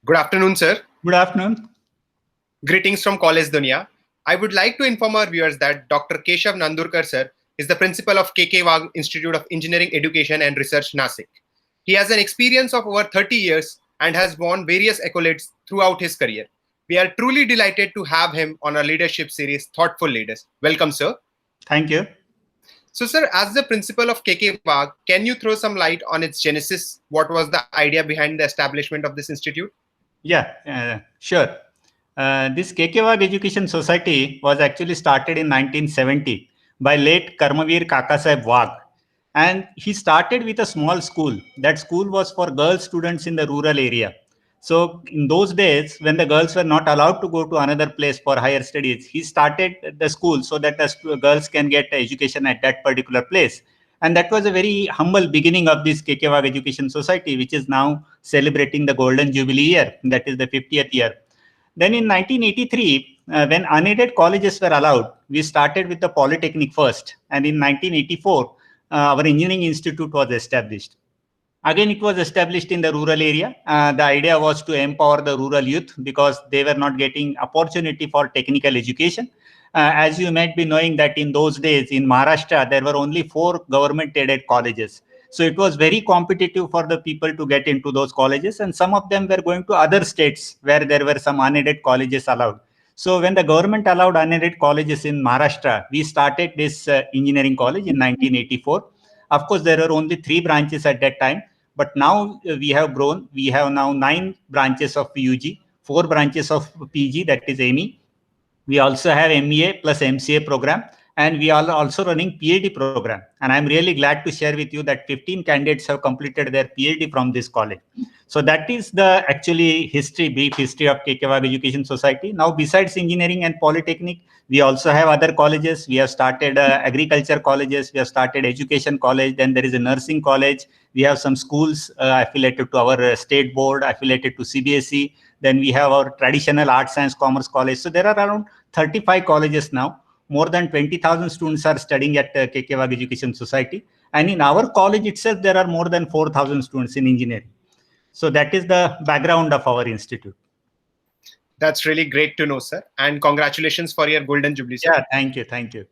Good afternoon, sir. Good afternoon. Greetings from College Dunia. I would like to inform our viewers that Dr. Keshav Nandurkar, sir, is the principal of KK Wag Institute of Engineering Education and Research, Nasik. He has an experience of over 30 years and has won various accolades throughout his career. We are truly delighted to have him on our leadership series, Thoughtful Leaders. Welcome, sir. Thank you. So, sir, as the principal of KK Wag, can you throw some light on its genesis? What was the idea behind the establishment of this institute? Sure. This KK Wag Education Society was actually started in 1970 by late Karmavir Kakasaheb Wag. And he started with a small school. That school was for girl students in the rural area. So in those days, when the girls were not allowed to go to another place for higher studies, he started the school so that the girls can get education at that particular place. And that was a very humble beginning of this KK Wag Education Society, which is now celebrating the Golden Jubilee year, that is the 50th year. Then in 1983, when unaided colleges were allowed, we started with the Polytechnic first. And in 1984, our Engineering Institute was established. Again, it was established in the rural area. The idea was to empower the rural youth because they were not getting opportunity for technical education. As you might be knowing that in those days in Maharashtra, there were only 4 government-aided colleges. So it was very competitive for the people to get into those colleges. And some of them were going to other states where there were some unaided colleges allowed. So when the government allowed unaided colleges in Maharashtra, we started this engineering college in 1984. Of course, there were only 3 branches at that time. But now we have grown. We have now 9 branches of UG, 4 branches of PG, that is ME. We also have MEA plus MCA program, and we are also running PhD program. And I'm really glad to share with you that 15 candidates have completed their PhD from this college. So that is the actually brief history of KK Wag Education Society. Now, besides engineering and polytechnic, we also have other colleges. We have started agriculture colleges. We have started education college. Then there is a nursing college. We have some schools affiliated to our state board, affiliated to CBSE. Then we have our traditional arts, science, commerce college. So there are around 35 colleges now. More than 20,000 students are studying at KK Wag Education Society. And in our college itself, there are more than 4,000 students in engineering. So that is the background of our institute. That's really great to know, sir. And congratulations for your Golden Jubilee, sir. Yeah, thank you. Thank you.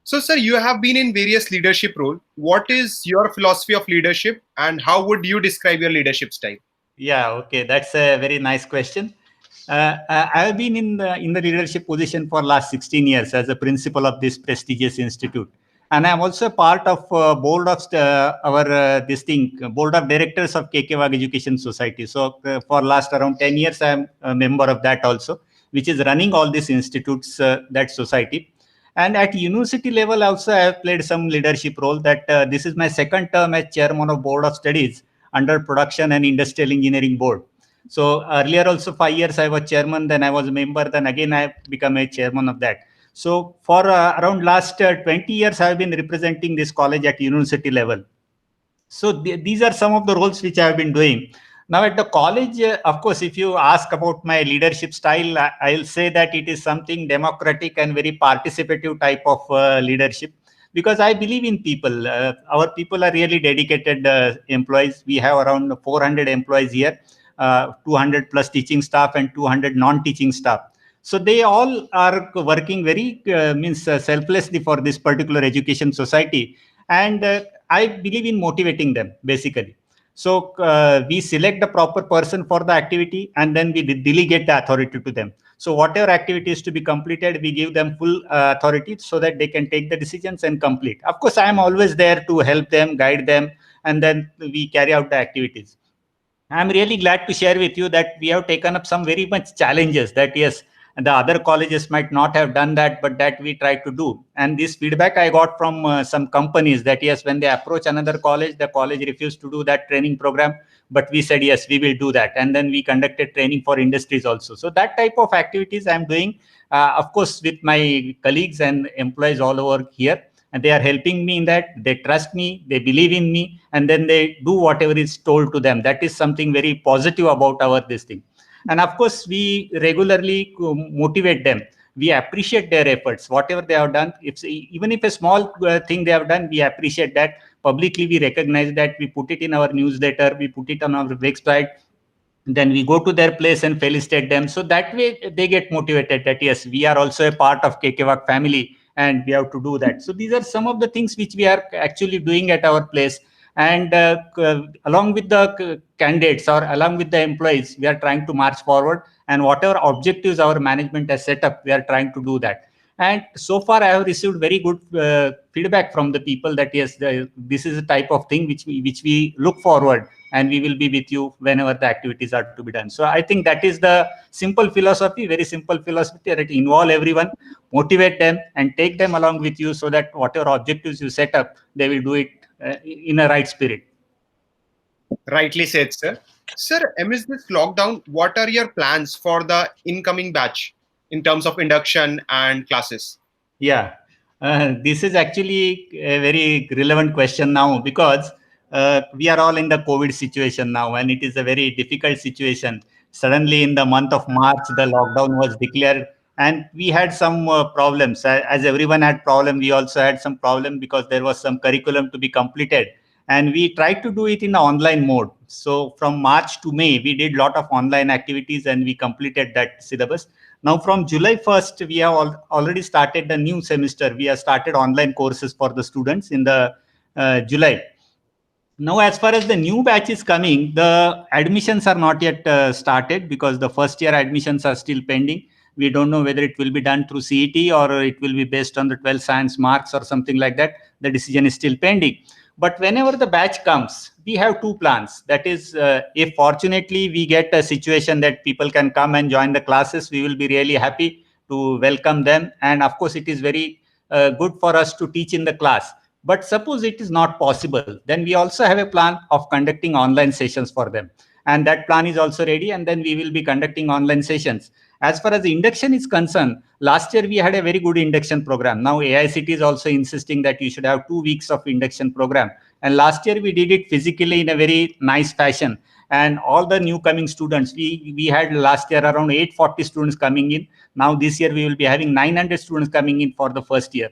So, sir, you have been in various leadership roles. What is your philosophy of leadership and how would you describe your leadership style? Yeah, okay. That's a very nice question. I have been in the leadership position for last 16 years as a principal of this prestigious institute. And I'm also part of board of board of directors of KK Wag Education Society. So for last around 10 years, I'm a member of that also, which is running all these institutes, that society. And at university level also, I have played some leadership role. That this is my second term as chairman of board of studies under production and industrial engineering board. So earlier also 5 years I was chairman, then I was a member, then again I become a chairman of that. So for around last 20 years, I have been representing this college at university level. So these are some of the roles which I have been doing. Now at the college, of course, if you ask about my leadership style, I'll say that it is something democratic and very participative type of leadership, because I believe in people. Our people are really dedicated employees. We have around 400 employees here, 200 plus teaching staff and 200 non-teaching staff. So they all are working very selflessly for this particular education society. And I believe in motivating them, basically. So we select the proper person for the activity and then we delegate the authority to them. So whatever activity is to be completed, we give them full authority so that they can take the decisions and complete. Of course, I am always there to help them, guide them, and then we carry out the activities. I'm really glad to share with you that we have taken up some very much challenges that, yes, the other colleges might not have done that, but that we try to do. And this feedback I got from some companies that, yes, when they approach another college, the college refused to do that training program. But we said, yes, we will do that. And then we conducted training for industries also. So that type of activities I'm doing, of course, with my colleagues and employees all over here. And they are helping me in that. They trust me, they believe in me, and then they do whatever is told to them. That is something very positive about this thing. And of course, we regularly motivate them. We appreciate their efforts, whatever they have done. Even if a small thing they have done, we appreciate that. Publicly, we recognize that. We put it in our newsletter, we put it on our website. then we go to their place and felicitate them. So that way they get motivated that yes, we are also a part of KKWAG family and we have to do that. So these are some of the things which we are actually doing at our place. And along with the candidates or along with the employees, we are trying to march forward, and whatever objectives our management has set up, we are trying to do that. And so far I have received very good feedback from the people that yes, this is a type of thing which we look forward, and we will be with you whenever the activities are to be done. So I think that is the simple philosophy, very simple philosophy, that involve everyone, motivate them and take them along with you, so that whatever objectives you set up, they will do it in a right spirit. Rightly said, sir. Sir, amidst this lockdown, what are your plans for the incoming batch in terms of induction and classes? Yeah, this is actually a very relevant question now, because we are all in the COVID situation now, and it is a very difficult situation. Suddenly, in the month of March, the lockdown was declared, and we had some problems. As everyone had problem, we also had some problem because there was some curriculum to be completed, and we tried to do it in the online mode. So from March to May, we did a lot of online activities, and we completed that syllabus. Now, from July 1st, we have already started the new semester. We have started online courses for the students in the July. Now, as far as the new batch is coming, the admissions are not yet started, because the first year admissions are still pending. We don't know whether it will be done through CET or it will be based on the 12 science marks or something like that. The decision is still pending. But whenever the batch comes, we have two plans. That is, if fortunately we get a situation that people can come and join the classes, we will be really happy to welcome them. And of course, it is very good for us to teach in the class. But suppose it is not possible, then we also have a plan of conducting online sessions for them. And that plan is also ready, and then we will be conducting online sessions. As far as the induction is concerned, last year we had a very good induction program. Now AICT is also insisting that you should have 2 weeks of induction program. And last year we did it physically in a very nice fashion. And all the new coming students, we had last year around 840 students coming in. Now this year we will be having 900 students coming in for the first year,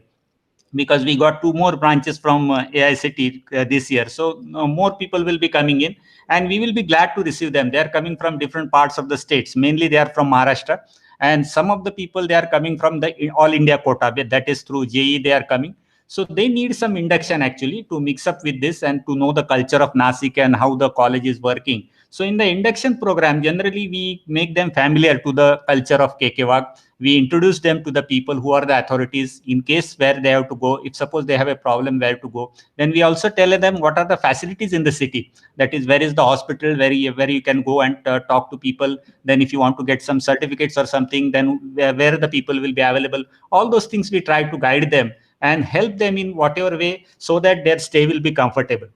because we got 2 more branches from AICT this year. So more people will be coming in, and we will be glad to receive them. They are coming from different parts of the states. Mainly they are from Maharashtra, and some of the people, they are coming from the All India quota. That is through JEE they are coming. So they need some induction actually to mix up with this and to know the culture of Nasik and how the college is working. So in the induction program, generally we make them familiar to the culture of KKWAG. We introduce them to the people who are the authorities in case where they have to go. If suppose they have a problem where to go, then we also tell them what are the facilities in the city. That is, where is the hospital where you can go and talk to people. Then if you want to get some certificates or something, then where the people will be available. All those things we try to guide them and help them in whatever way, so that their stay will be comfortable.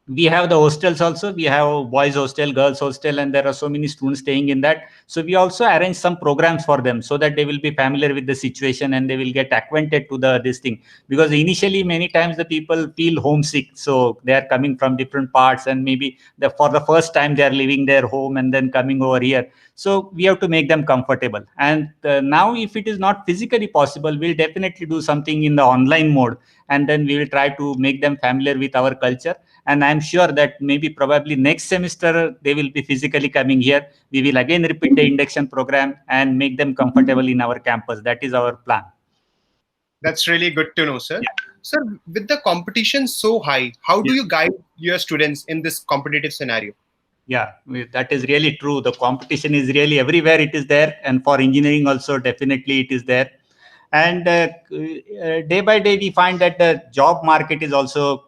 We have the hostels also. We have boys hostel, girls hostel, and there are so many students staying in that. So we also arrange some programs for them, so that they will be familiar with the situation and they will get acquainted to this thing. Because initially many times the people feel homesick, so they are coming from different parts, and maybe for the first time they are leaving their home and then coming over here. So we have to make them comfortable. And now if it is not physically possible, we'll definitely do something in the online mode, and then we will try to make them familiar with our culture. And I'm sure that maybe probably next semester they will be physically coming here. We will again repeat the induction program and make them comfortable in our campus. That is our plan. That's really good to know, sir. Sir, with the competition so high, how do you guide your students in this competitive scenario? Yeah, that is really true. The competition is really everywhere. It is there, and for engineering also definitely it is there. And day by day we find that the job market is also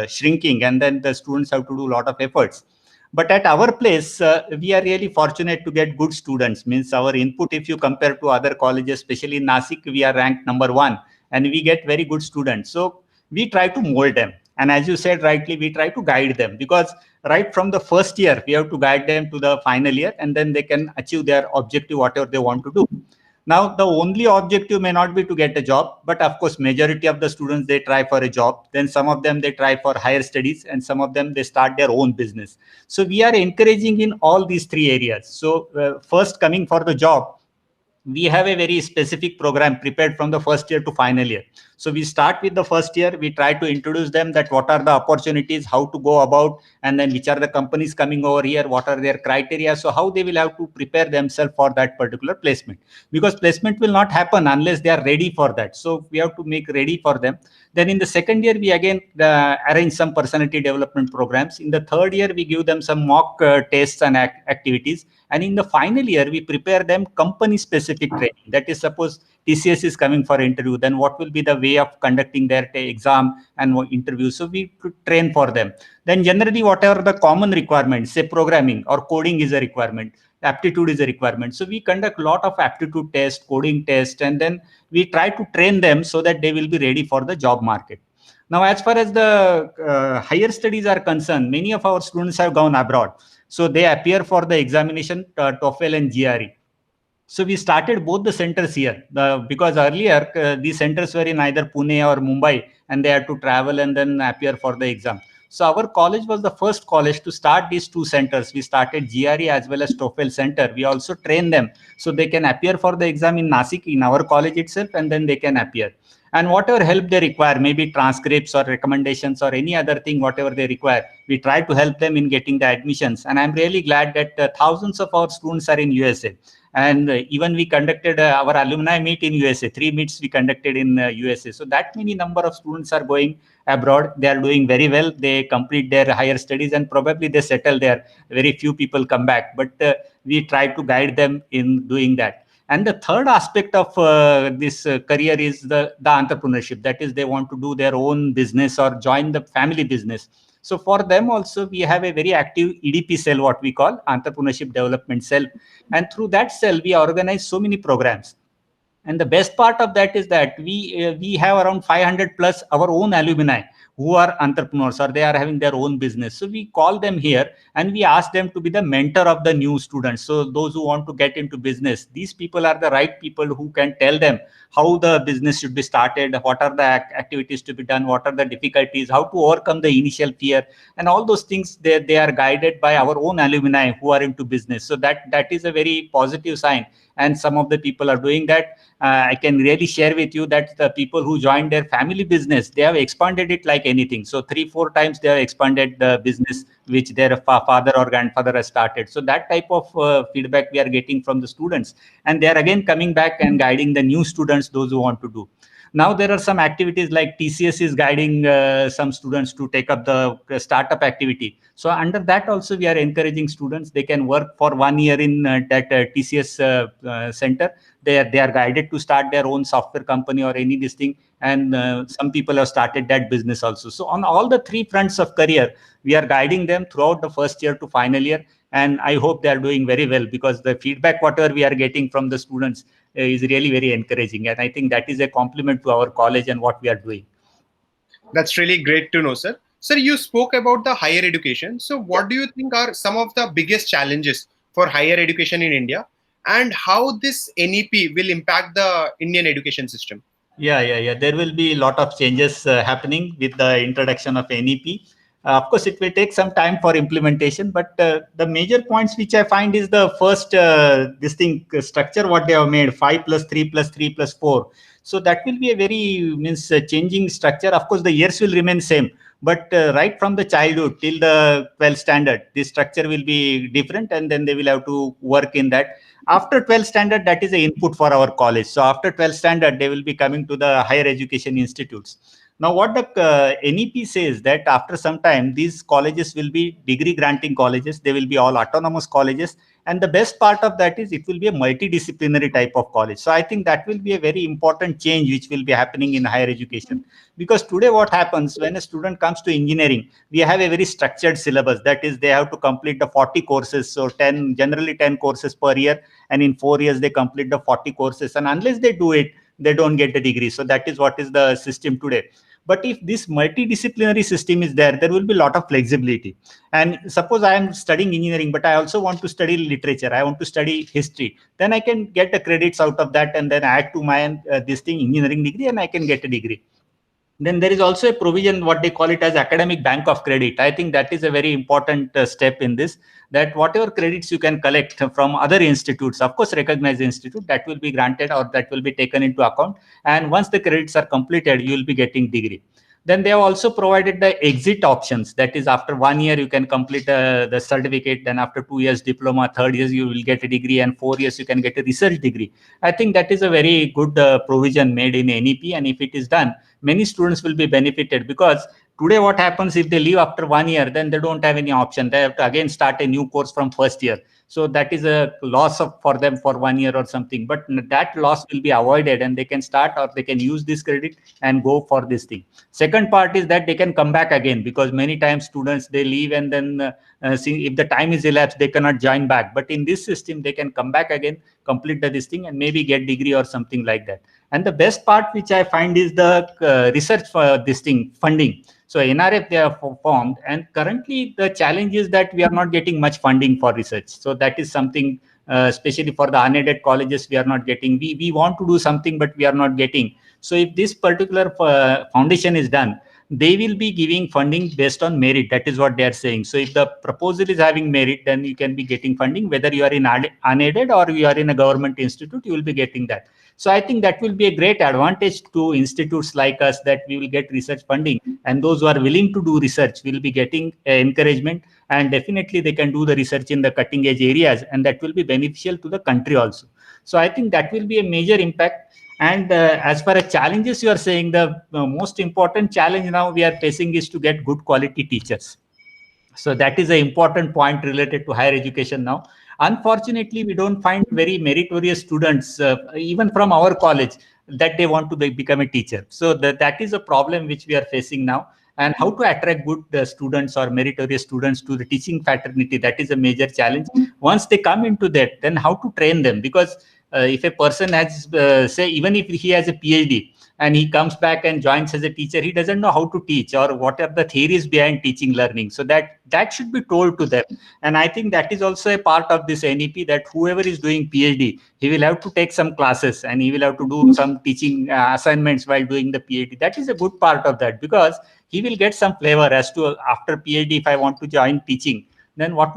shrinking, and then the students have to do a lot of efforts. But at our place, we are really fortunate to get good students. Means our input, if you compare to other colleges, especially in Nasik, we are ranked number 1, and we get very good students. So we try to mold them, and as you said rightly, we try to guide them, because right from the first year we have to guide them to the final year, and then they can achieve their objective, whatever they want to do. Now, the only objective may not be to get a job, but of course, majority of the students, they try for a job. Then some of them, they try for higher studies, and some of them, they start their own business. So we are encouraging in all these 3 areas. So first, coming for the job, we have a very specific program prepared from the first year to final year. So we start with the first year. We try to introduce them that what are the opportunities, how to go about, and then which are the companies coming over here, what are their criteria. So how they will have to prepare themselves for that particular placement, because placement will not happen unless they are ready for that. So we have to make ready for them. Then in the second year, we again arrange some personality development programs. In the third year, we give them some mock tests and activities. And in the final year, we prepare them company specific training. That is, suppose TCS is coming for interview, then what will be the way of conducting their exam and interview. So we train for them. Then generally, whatever the common requirements, say programming or coding is a requirement, aptitude is a requirement. So we conduct a lot of aptitude tests, coding tests, and then we try to train them so that they will be ready for the job market. Now, as far as the higher studies are concerned, many of our students have gone abroad. So they appear for the examination, TOEFL and GRE. So we started both the centers here because earlier these centers were in either Pune or Mumbai, and they had to travel and then appear for the exam. So our college was the first college to start these two centers. We started GRE as well as TOEFL center. We also train them so they can appear for the exam in Nasik, in our college itself, and then they can appear. And whatever help they require, maybe transcripts or recommendations or any other thing, whatever they require, we try to help them in getting the admissions. And I'm really glad that thousands of our students are in USA. And even we conducted our alumni meet in USA. 3 meets we conducted in USA. So that many number of students are going abroad. They are doing very well. They complete their higher studies and probably they settle there. Very few people come back, but we try to guide them in doing that. And the third aspect of this career is the entrepreneurship. That is, they want to do their own business or join the family business. So for them also, we have a very active EDP cell, what we call Entrepreneurship Development Cell. And through that cell, we organize so many programs. And the best part of that is that we have around 500 plus our own alumni who are entrepreneurs or they are having their own business. So we call them here and we ask them to be the mentor of the new students. So those who want to get into business, these people are the right people who can tell them how the business should be started, what are the activities to be done, what are the difficulties, how to overcome the initial fear, and all those things. They are guided by our own alumni who are into business. So that is a very positive sign. And some of the people are doing that. I can really share with you that the people who joined their family business, they have expanded it like anything. So 3-4 times they have expanded the business which their father or grandfather has started. So that type of feedback we are getting from the students, and they are again coming back and guiding the new students, those who want to do. Now there are some activities like TCS is guiding some students to take up the startup activity. So under that also we are encouraging students. They can work for 1 year in that TCS center. They are guided to start their own software company or any this thing. And some people have started that business also. So on all the 3 fronts of career, we are guiding them throughout the first year to final year. And I hope they are doing very well, because the feedback, whatever we are getting from the students, is really very encouraging. And I think that is a compliment to our college and what we are doing. That's really great to know, sir. Sir, you spoke about the higher education. So what do you think are some of the biggest challenges for higher education in India, and how this NEP will impact the Indian education system? Yeah. There will be a lot of changes happening with the introduction of NEP. Of course, it will take some time for implementation, but the major points which I find is the first, this thing structure, what they have made, 5 plus 3 plus 3 plus 4. So that will be a very changing structure. Of course, the years will remain same, but right from the childhood till the 12th standard, this structure will be different, and then they will have to work in that. After 12th standard, that is the input for our college. So after 12th standard, they will be coming to the higher education institutes. Now, what the NEP says that after some time, these colleges will be degree granting colleges. They will be all autonomous colleges. And the best part of that is it will be a multidisciplinary type of college. So I think that will be a very important change which will be happening in higher education. Because today what happens when a student comes to engineering, we have a very structured syllabus. That is, they have to complete the 40 courses. So generally 10 courses per year. And in 4 years, they complete the 40 courses. And unless they do it, they don't get the degree. So that is what is the system today. But if this multidisciplinary system is there, there will be a lot of flexibility. And suppose I am studying engineering, but I also want to study literature. I want to study history. Then I can get the credits out of that and then add to my this thing engineering degree, and I can get a degree. Then there is also a provision, what they call it as academic bank of credit. I think that is a very important step in this, that whatever credits you can collect from other institutes, of course, recognized institute, that will be granted or that will be taken into account. And once the credits are completed, you will be getting degree. Then they have also provided the exit options. That is, after 1 year, you can complete the certificate. Then after 2 years, diploma, 3rd years, you will get a degree, and 4 years, you can get a research degree. I think that is a very good provision made in NEP. And if it is done, many students will be benefited, because today what happens, if they leave after 1 year, then they don't have any option. They have to again start a new course from first year. So that is a loss for them for 1 year or something. But that loss will be avoided, and they can start, or they can use this credit and go for this thing. Second part is that they can come back again, because many times students, they leave, and then see, if the time is elapsed, they cannot join back. But in this system, they can come back again, complete this thing, and maybe get degree or something like that. And the best part which I find is the research for this thing, funding. So NRF, they are formed, and currently the challenge is that we are not getting much funding for research. So that is something, especially for the unaided colleges, we are not getting. We want to do something, but we are not getting. So if this particular foundation is done, they will be giving funding based on merit. That is what they are saying. So if the proposal is having merit, then you can be getting funding, whether you are in unaided or you are in a government institute, you will be getting that. So I think that will be a great advantage to institutes like us, that we will get research funding, and those who are willing to do research will be getting encouragement, and definitely they can do the research in the cutting edge areas, and that will be beneficial to the country also. So I think that will be a major impact. And as far as challenges you are saying, the most important challenge now we are facing is to get good quality teachers. So that is an important point related to higher education now. Unfortunately, we don't find very meritorious students, even from our college, that they want to become a teacher. So that is a problem which we are facing now. And how to attract good students or meritorious students to the teaching fraternity, that is a major challenge. Once they come into that, then how to train them? Because if a person has, say, even if he has a PhD, and he comes back and joins as a teacher, he doesn't know how to teach, or what are the theories behind teaching learning. So that should be told to them. And I think that is also a part of this NEP, that whoever is doing PhD, he will have to take some classes, and he will have to do some teaching assignments while doing the PhD. That is a good part of that, because he will get some flavor as to, after PhD, if I want to join teaching, then what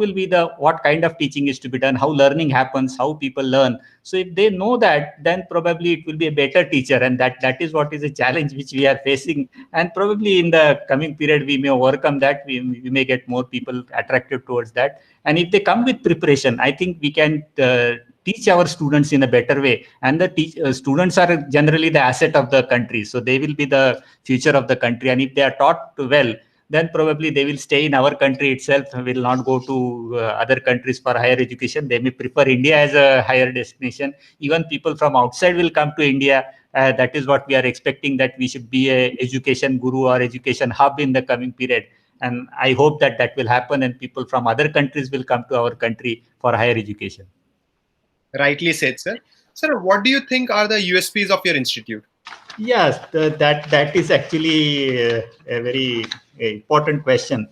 kind of teaching is to be done, how learning happens, how people learn. So if they know that, then probably it will be a better teacher. And that is what is a challenge which we are facing. And probably in the coming period, we may overcome that. We may get more people attracted towards that. And if they come with preparation, I think we can teach our students in a better way. And the students are generally the asset of the country. So they will be the future of the country. And if they are taught well, then probably they will stay in our country itself, will not go to other countries for higher education. They may prefer India as a higher destination. Even people from outside will come to India. That is what we are expecting, that we should be a education guru or education hub in the coming period. And I hope that will happen, and people from other countries will come to our country for higher education. Rightly said, sir. Sir, what do you think are the USPs of your institute? Yes, that is actually a very important question.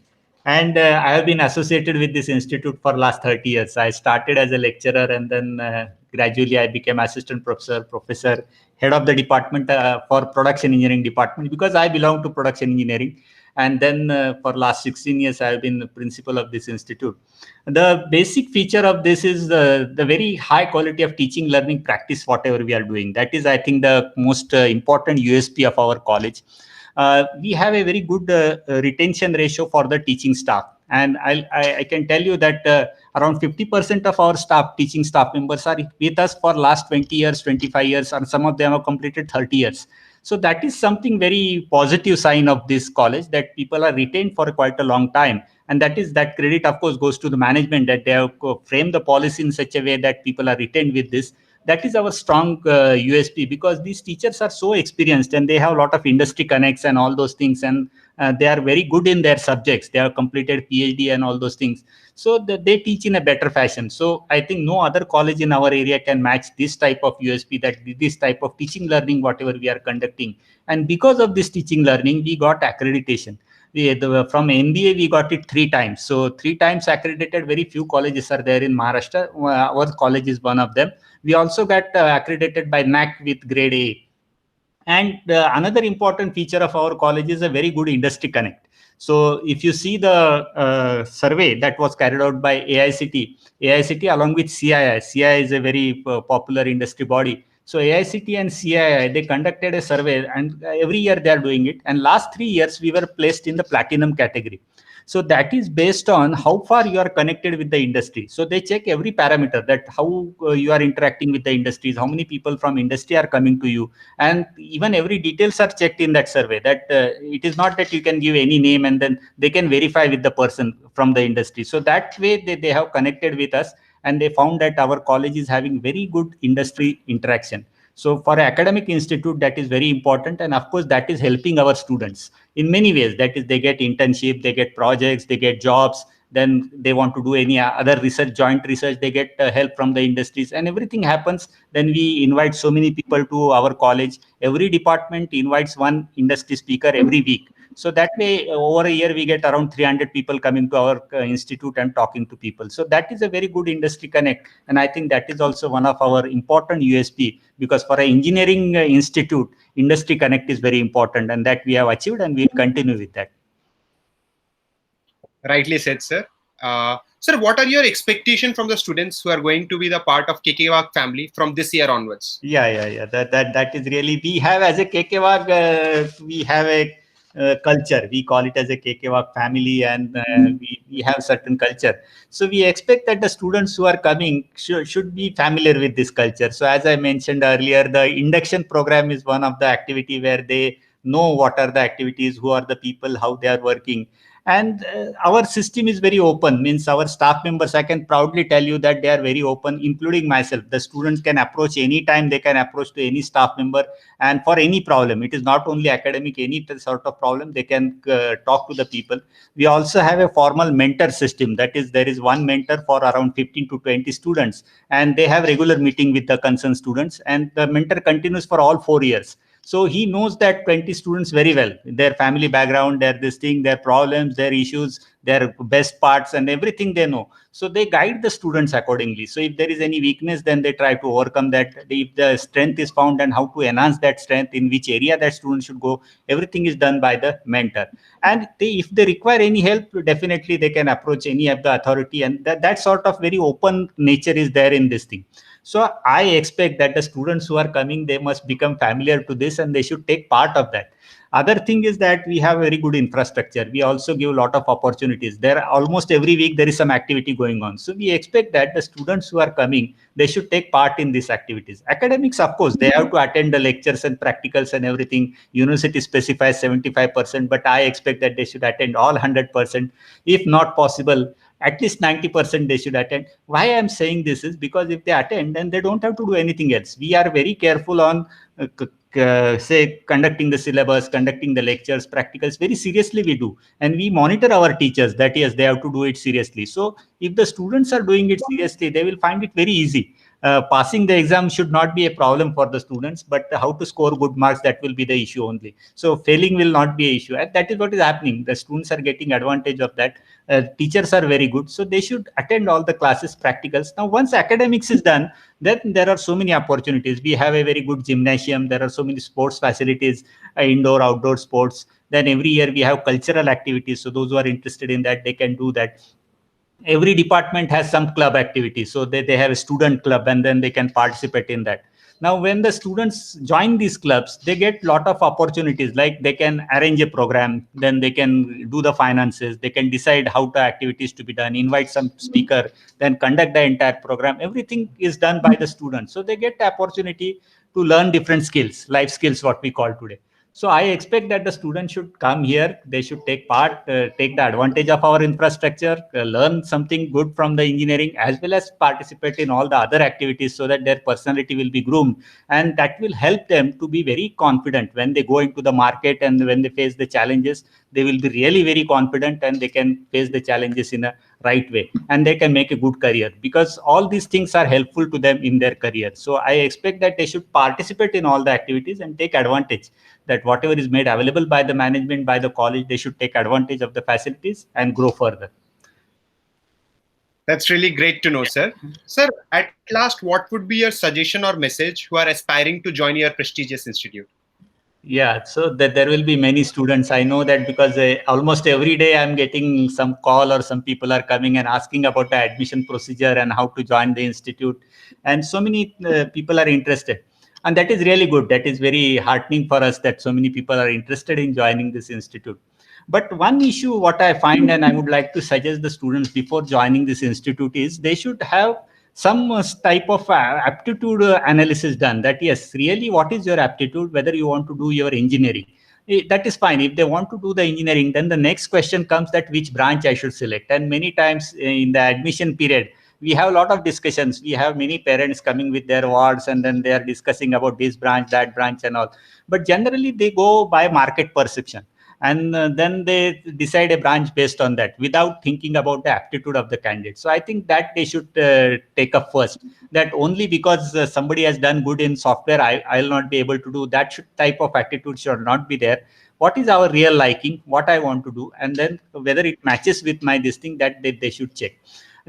And I have been associated with this institute for last 30 years. I started as a lecturer, and then gradually I became assistant professor, head of the department for production engineering department, because I belong to production engineering. And then for last 16 years, I have been the principal of this institute. The basic feature of this is the very high quality of teaching, learning, practice, whatever we are doing. That is, I think, the most important USP of our college. We have a very good retention ratio for the teaching staff. And I can tell you that around 50% of our teaching staff members are with us for last 20 years, 25 years, and some of them have completed 30 years. So that is something very positive sign of this college, that people are retained for quite a long time. And that credit, of course, goes to the management, that they have framed the policy in such a way that people are retained with this. That is our strong USP, because these teachers are so experienced, and they have a lot of industry connects and all those things. And they are very good in their subjects. They have completed PhD and all those things. So they teach in a better fashion. So I think no other college in our area can match this type of USP, that this type of teaching learning, whatever we are conducting. And because of this teaching learning, we got accreditation. From MBA, we got it 3 times. So 3 times accredited. Very few colleges are there in Maharashtra. Our college is one of them. We also got accredited by NAAC with grade A. And another important feature of our college is a very good industry connect. So if you see the survey that was carried out by AICT along with CII, CII is a very popular industry body. So AICT and CII, they conducted a survey, and every year they are doing it. And last 3 years, we were placed in the platinum category. So that is based on how far you are connected with the industry. So they check every parameter, that how you are interacting with the industries, how many people from industry are coming to you, and even every details are checked in that survey. That it is not that you can give any name and then they can verify with the person from the industry. So that way they have connected with us, and they found that our college is having very good industry interaction. So for an academic institute, that is very important, and of course that is helping our students in many ways. That is, they get internship, they get projects, they get jobs, then they want to do any other research, joint research, they get help from the industries, and everything happens. Then we invite so many people to our college. Every department invites one industry speaker every week. So that way, over a year, we get around 300 people coming to our institute and talking to people. So that is a very good industry connect. And I think that is also one of our important USP, because for an engineering institute, industry connect is very important, and that we have achieved, and we'll continue with that. Rightly said, sir. Sir, what are your expectations from the students who are going to be the part of KK family from this year onwards? Yeah. That is really, we have as a KK, we have a culture. We call it as a KK family, and we have certain culture. So we expect that the students who are coming should be familiar with this culture. So as I mentioned earlier, the induction program is one of the activity where they know what are the activities, who are the people, how they are working. And our system is very open, means our staff members, I can proudly tell you that they are very open, including myself. The students can approach anytime, they can approach to any staff member, and for any problem. It is not only academic, any sort of problem, they can talk to the people. We also have a formal mentor system. That is, there is one mentor for around 15 to 20 students, and they have regular meeting with the concerned students, and the mentor continues for all 4 years. So he knows that 20 students very well, their family background, their this thing, their problems, their issues, their best parts, and everything they know. So they guide the students accordingly. So if there is any weakness, then they try to overcome that. If the strength is found, and how to enhance that strength, in which area that student should go, everything is done by the mentor. And if they require any help, definitely they can approach any of the authority, and that sort of very open nature is there in this thing. So I expect that the students who are coming, they must become familiar to this, and they should take part of that. Other thing is that we have very good infrastructure. We also give a lot of opportunities. There almost every week there is some activity going on. So we expect that the students who are coming, they should take part in these activities. Academics, of course, they have to attend the lectures and practicals and everything. University specifies 75%, but I expect that they should attend all 100%. If not possible, at least 90% they should attend. Why I'm saying this is because if they attend, then they don't have to do anything else. We are very careful on say conducting the syllabus, conducting the lectures, practicals, very seriously we do, and we monitor our teachers that yes, they have to do it seriously. So if the students are doing it seriously, they will find it very easy. Passing the exam should not be a problem for the students, but how to score good marks, that will be the issue only. So failing will not be an issue, and that is what is happening. The students are getting advantage of that. Teachers are very good, so they should attend all the classes, practicals. Now once academics is done, then there are so many opportunities. We have a very good gymnasium, there are so many sports facilities, indoor outdoor sports. Then every year we have cultural activities, so those who are interested in that, they can do that. Every department has some club activities, so they have a student club, and then they can participate in that. Now when the students join these clubs, they get lot of opportunities, like they can arrange a program, then they can do the finances, they can decide how the activities to be done, invite some speaker, then conduct the entire program. Everything is done by the students, so they get the opportunity to learn different skills, life skills, what we call today. So I expect that the students should come here. They should take part, take the advantage of our infrastructure, learn something good from the engineering, as well as participate in all the other activities, so that their personality will be groomed. And that will help them to be very confident when they go into the market, and when they face the challenges, they will be really very confident, and they can face the challenges in a right way, and they can make a good career, because all these things are helpful to them in their career. So I expect that they should participate in all the activities and take advantage, that whatever is made available by the management, by the college, they should take advantage of the facilities and grow further. That's really great to know, sir. Sir, at last, what would be your suggestion or message who are aspiring to join your prestigious institute? Yeah, so that there will be many students. I know that because almost every day I'm getting some call or some people are coming and asking about the admission procedure and how to join the institute. And so many people are interested. And that is really good. That is very heartening for us that so many people are interested in joining this institute. But one issue, what I find, and I would like to suggest the students before joining this institute is they should have some type of aptitude analysis done, that yes, really what is your aptitude, whether you want to do your engineering. That is fine. If they want to do the engineering, then the next question comes that which branch I should select. And many times in the admission period, we have a lot of discussions. We have many parents coming with their wards and then they are discussing about this branch, that branch and all. But generally they go by market perception, and then they decide a branch based on that without thinking about the aptitude of the candidate. So I think that they should take up first, that only because somebody has done good in software, I'll not be able to do that. Type of attitude should not be there. What is our real liking, what I want to do, and then whether it matches with my this thing, that they should check.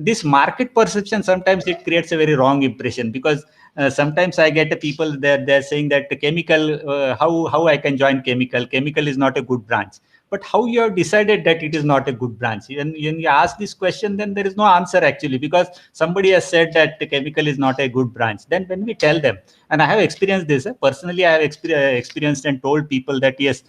This market perception, sometimes it creates a very wrong impression, because sometimes I get the people they're saying that the chemical, how I can join chemical is not a good branch. But how you have decided that it is not a good branch? And when you ask this question, then there is no answer actually, because somebody has said that the chemical is not a good branch. Then when we tell them, and I have experienced this personally, I have experienced and told people that yes,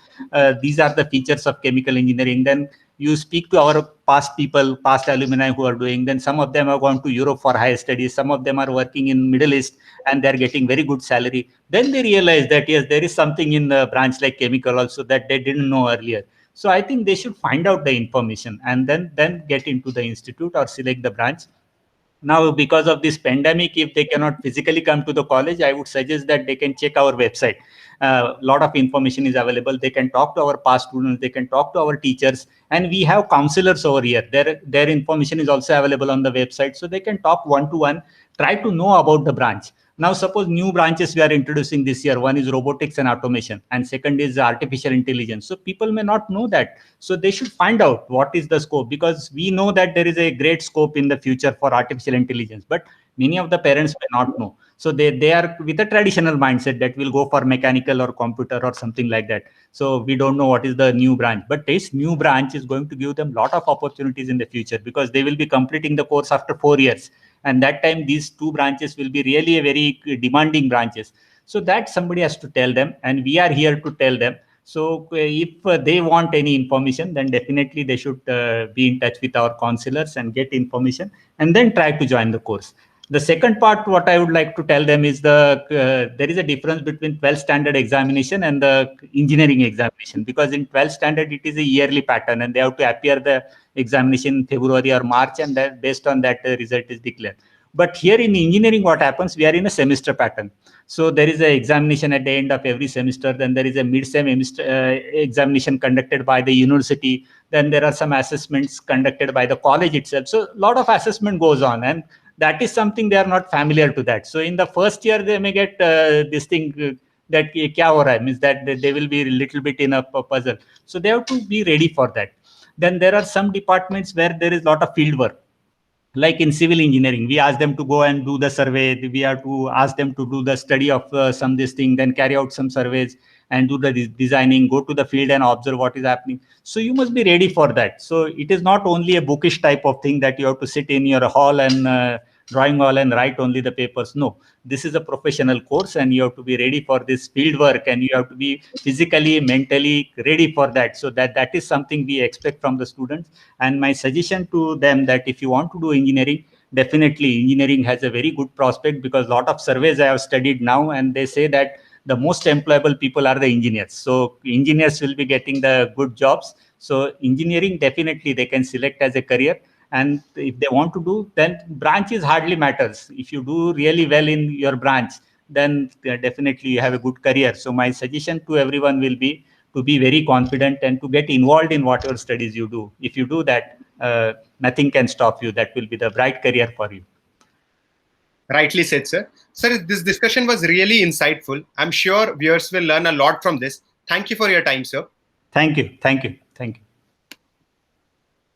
these are the features of chemical engineering. Then you speak to our past people, past alumni who are doing, then some of them have gone to Europe for higher studies, some of them are working in Middle East and they're getting very good salary. Then they realize that yes, there is something in the branch like chemical also that they didn't know earlier. So I think they should find out the information and then get into the institute or select the branch. Now, because of this pandemic, if they cannot physically come to the college, I would suggest that they can check our website. A lot of information is available. They can talk to our past students, they can talk to our teachers, and we have counselors over here. Their information is also available on the website, so they can talk one-to-one, try to know about the branch. Now, suppose new branches we are introducing this year. One is robotics and automation, and second is artificial intelligence. So people may not know that. So they should find out what is the scope, because we know that there is a great scope in the future for artificial intelligence, but many of the parents may not know. So they are with a traditional mindset that will go for mechanical or computer or something like that. So we don't know what is the new branch, but this new branch is going to give them a lot of opportunities in the future, because they will be completing the course after 4 years. And that time, these two branches will be really a very demanding branches. So that somebody has to tell them, and we are here to tell them. So if they want any information, then definitely they should be in touch with our counselors and get information, and then try to join the course. The second part, what I would like to tell them is there is a difference between 12th standard examination and the engineering examination, because in 12th standard, it is a yearly pattern and they have to appear the examination in February or March, and that based on that result is declared. But here in engineering, what happens, we are in a semester pattern. So there is an examination at the end of every semester. Then there is a mid-sem examination conducted by the university. Then there are some assessments conducted by the college itself. So a lot of assessment goes on, and that is something they are not familiar to that. So in the first year, they may get this thing that kya ho raha hai, means that they will be a little bit in a puzzle. So they have to be ready for that. Then there are some departments where there is a lot of field work. Like in civil engineering, we ask them to go and do the survey. We have to ask them to do the study of some this thing, then carry out some surveys and do the designing, go to the field and observe what is happening. So you must be ready for that. So it is not only a bookish type of thing that you have to sit in your hall and drawing hall and write only the papers. No, this is a professional course, and you have to be ready for this field work, and you have to be physically, mentally ready for that. So that is something we expect from the students. And my suggestion to them, that if you want to do engineering, definitely engineering has a very good prospect, because a lot of surveys I have studied now, and they say that the most employable people are the engineers. So engineers will be getting the good jobs. So engineering, definitely they can select as a career. And if they want to do, then branches hardly matters. If you do really well in your branch, then definitely you have a good career. So my suggestion to everyone will be to be very confident and to get involved in whatever studies you do. If you do that, nothing can stop you. That will be the bright career for you. Rightly said, sir. Sir, this discussion was really insightful. I'm sure viewers will learn a lot from this. Thank you for your time, sir. Thank you. Thank you. Thank you.